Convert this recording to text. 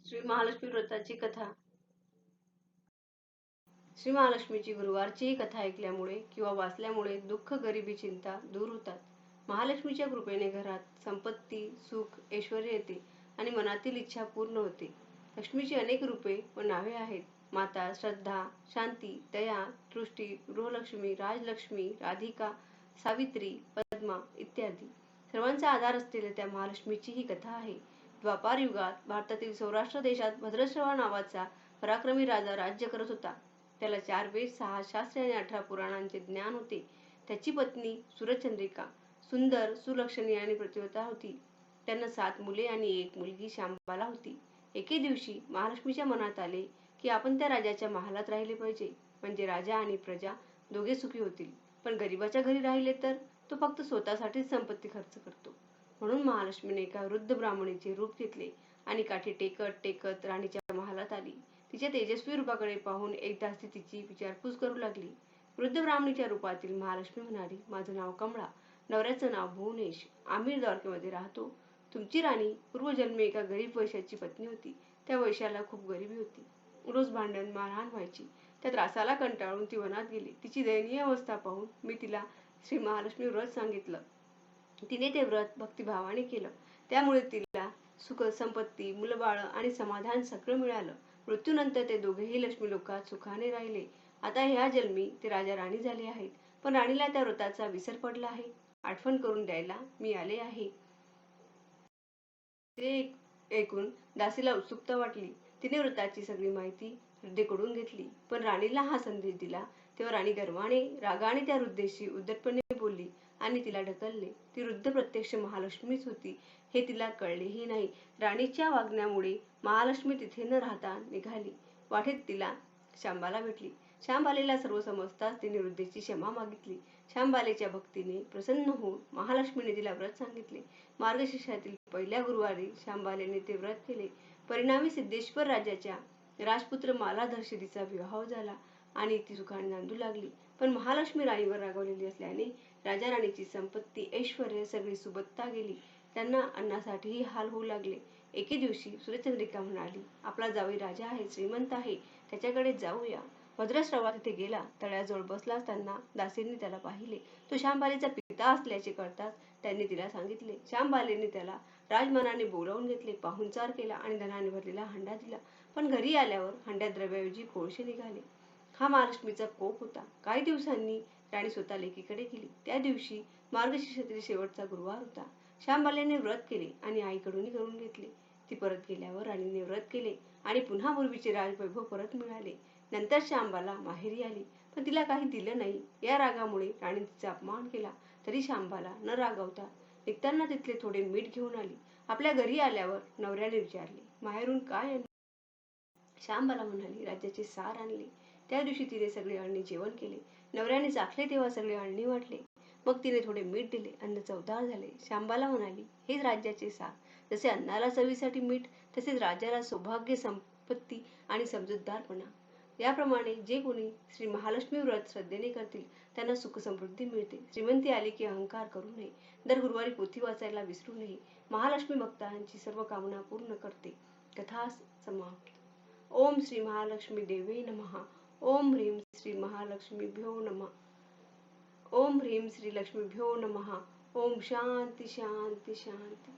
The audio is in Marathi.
श्री महालक्ष्मी व्रताची कथा. श्री महालक्ष्मीची गुरुवारची ही कथा ऐकल्यामुळे किंवा वाचल्यामुळे दुःख, गरिबी, चिंता दूर होतात. महालक्ष्मीच्या कृपेने घरात संपत्ती, सुख, ऐश्वर्य येते आणि मनातील इच्छा पूर्ण होते. लक्ष्मीची अनेक रूपे व नावे आहेत. माता, श्रद्धा, शांती, दया, दृष्टी, गृहलक्ष्मी, राजलक्ष्मी, राधिका, सावित्री, पद्मा इत्यादी. सर्वांचा आधार असलेल्या त्या महालक्ष्मीची ही कथा आहे. द्वापार युगात भारतातील सौराष्ट्र देशात भद्रश्रवा नावाचा पराक्रमी राजा राज्य करत होता. त्याला 4 वेद, 6 शास्त्रे आणि 18 पुराणांचे ज्ञान होते. त्याची पत्नी सूरचंद्रिका सुंदर, सुलक्षणी आणि प्रतिव्रता होती. त्यांना 7 मुले आणि 1 मुलगी शांबाला होती. एके दिवशी महालक्ष्मीच्या मनात आले की आपण त्या राजाच्या महालात राहिले पाहिजे, म्हणजे राजा आणि प्रजा दोघे सुखी होतील. पण गरीबाच्या घरी राहिले तर तो फक्त स्वतःसाठीच संपत्ती खर्च करतो. म्हणून महालक्ष्मीने एका वृद्ध ब्राह्मणीचे रूप घेतले आणि काठी टेकत टेकत राणीच्या महालात आली. तिच्या तेजस्वी रूपाकडे पाहून एकदाच ती तिची विचारपूस करू लागली. वृद्ध ब्राह्मणीच्या रूपातील महालक्ष्मी म्हणाली, माझं नाव कमळा, नवऱ्याचं नाव भुवनेश, आम्ही द्वारकेमध्ये राहतो. तुमची राणी पूर्वजन्मी एका गरीब वैश्याची पत्नी होती. त्या वैश्याला खूप गरिबी होती. रोज भांडण मारहाण व्हायची. त्या त्रासाला कंटाळून ती वनात गेली. तिची दयनीय अवस्था पाहून मी तिला श्री महालक्ष्मी व्रत सांगितलं. तिने ते व्रत भक्तिभावाने केलं. त्यामुळे तिला सुख, संपत्ती, मुलबाळ आणि समाधान सगळं मिळालं. मृत्यूनंतर ते दोघेही लक्ष्मी लोकात सुखाने राहिले. आता ह्या जन्मी ते राजा राणी झाले आहेत. पण राणीला त्या व्रताचा विसर पडला आहे. आठवण करून द्यायला मी आले आहे. ते ऐकून दासीला उत्सुकता वाटली. तिने व्रताची सगळी माहिती वृद्धेकडून घेतली. पण राणीला हा संदेश दिला तेव्हा राणी गर्वाने, रागाने त्या वृद्धेशी उद्धटपणे बोलली आणि तिला ढकलले. ती वृद्ध प्रत्यक्ष महालक्ष्मीच होती हे तिला कळलेही नाही. राणीच्या वागण्यामुळे महालक्ष्मी तिथे न राहता निघाली. वाटेत तिला शांबाला भेटली. शांबालेला सर्व समजताच तिने वृद्धेची क्षमा मागितली. शांबालेच्या भक्तीने प्रसन्न होऊन महालक्ष्मीने तिला व्रत सांगितले. मार्गशीर्षातील पहिल्या गुरुवारी शांबालेने ते व्रत केले. परिणामी सिद्धेश्वर राजाच्या राजपुत्र मालाधर्षितीचा विवाह झाला आणि ती सुखाने नांदू लागली. पण महालक्ष्मी राणीवर रागावलेली असल्याने राजा राणीची संपत्ती, ऐश्वर्य सगळी सुबत्ता गेली. त्यांना अन्नासाठीही हाल होऊ लागले. एके दिवशी सूर्यचंद्रिका म्हणाली, आपला जावई राजा आहे, श्रीमंत आहे, त्याच्याकडे जाऊया. भद्रश्रवा तिथे गेला. तळ्याजवळ बसला असताना दासींनी त्याला पाहिले. तो शांबालेचा पिता असल्याचे कळताच त्यांनी तिला सांगितले. शांबालेने त्याला राजमानाने बोलावून घेतले, पाहुणचार केला आणि धनाने भरलेला हंडा दिला. पण घरी आल्यावर हंड्यात द्रव्याऐवजी कोळसे निघाले. हा महालक्ष्मीचा कोप होता. काही दिवसांनी राणी स्वतः लेकीकडे गेली. त्या दिवशी मार्गशीर्षातील शेवटचा गुरुवार होता. शांबालेने व्रत केले आणि आईकडूनही करून घेतले. ती परत गेल्यावर राणीने व्रत केले आणि पुन्हा पूर्वीचे राजवैभव परत मिळाले. नंतर शांबाला माहेरी आली, पण तिला काही दिलं नाही. या रागामुळे राणीने तिचा अपमान केला. तरी शांबाला न रागावता निघताना तिथले थोडे मीठ घेऊन आली. आपल्या घरी आल्यावर नवऱ्याने विचारले, माहेरून काय आणले? शांबाला म्हणाली, राज्याचे सार आणले. त्या दिवशी तिने सगळे अळणी जेवण केले. नवऱ्याने चाखले तेव्हा सगळे अळणी वाटले. मग तिने थोडे मीठ दिले. अन्न चवदार झाले. शांबाला म्हणाली, हेच राज्याचे सार. जसे अन्नाला चवीसाठी मीठ, तसेच राजाला सौभाग्य, संपत्ती आणि समजूतदारपणा. याप्रमाणे जे कोणी श्री महालक्ष्मी व्रत श्रद्धेने करतील त्यांना सुख समृद्धी मिळते. श्रीमंती आली की अहंकार करू नये. दर गुरुवारी पोथी वाचायला विसरू नये. महालक्ष्मी भक्तांची सर्व कामना पूर्ण करते. कथा समाप्त. ओम श्री महालक्ष्मी देवे नमः. ओम ह्रीं श्री महालक्ष्मीभ्यो नमः. ओम ह्रीं श्री लक्ष्मीभ्यो नमः. ओम शांती शांती शांती.